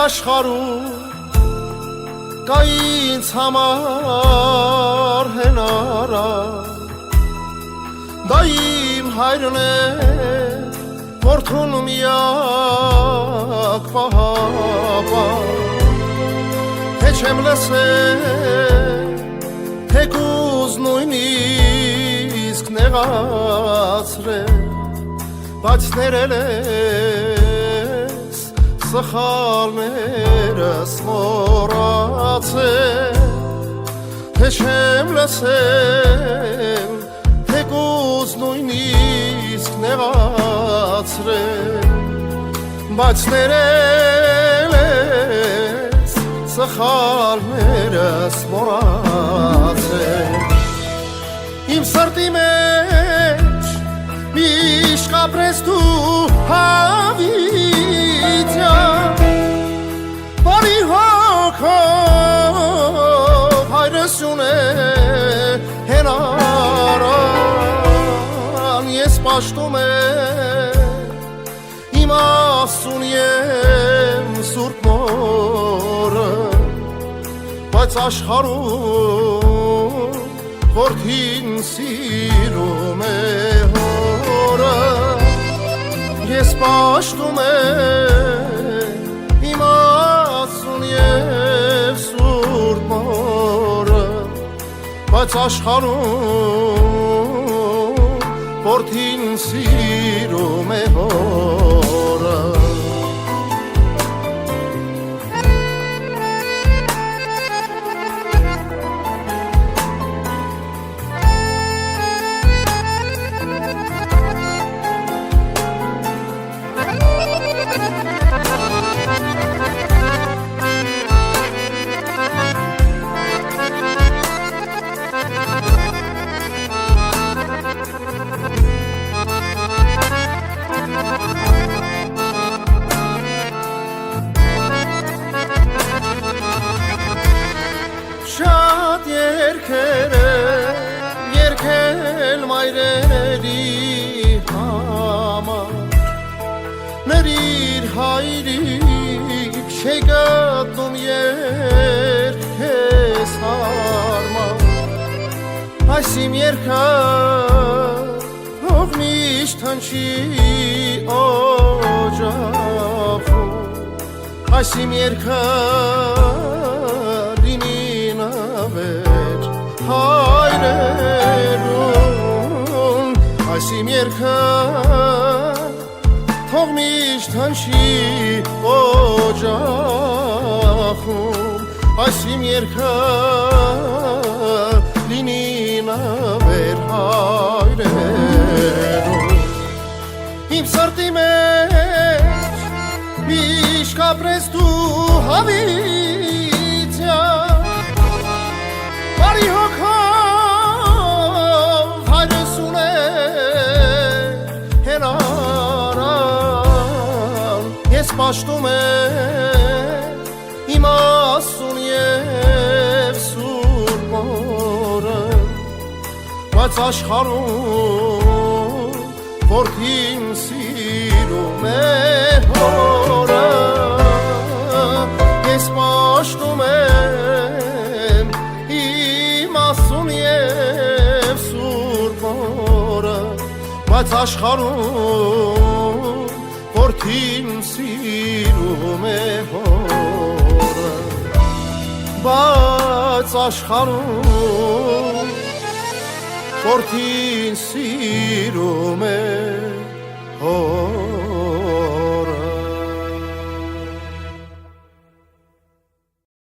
աշխարհում կա ինձ համար հենարա դա իմ հայրն է որդուն միակ պահապան թե չեմ լսել թեկուզ նույնիսկ նեղացրել բայց ներել ես սխալներս մոռացել թե չեմ լսել թեկուզ նույնիսկ նեղացրել բայց ներել ես սխալներս մոռացել իմ սրտի մեջ միշտ կապրես դու հավիտյան բարի հոգով հայրս ուներ հենարան ես պաշտում եմ իմ Աստծուն եմ սուրբ մորը բայց աշխարհում որդին սիրում է հորը ես պաշտում եմ իմ Աստծուն և սուրբ մորը բայց աշխարհում որդին սիրում է հորը Շատ երկեր երկել մայրերի համար Ներիր հայրիկ չի գտնում երկ քեզ հարմար Այս իմ երգը թող միշտ հնչի օջախում Այս իմ երգը հայրերուն այս իմ երգը թող միշտ հնչի օջախում այս իմ երգը լինի նվեր հայրերուն իմ սրտի մեջ միշտ կապրես դու հավիտյան բարի հոգով հայրս ուներ հենարան ես պաշտում եմ իմ Աստծուն և սուրբ մորը բայց աշխարհում որդին սիրում է հորը ես պաշտում եմ Աստծուն և սուրբ մորը բայց աշխարհում որդին սիրում է հորը բայց աշխարհում որդին սիրում է հորը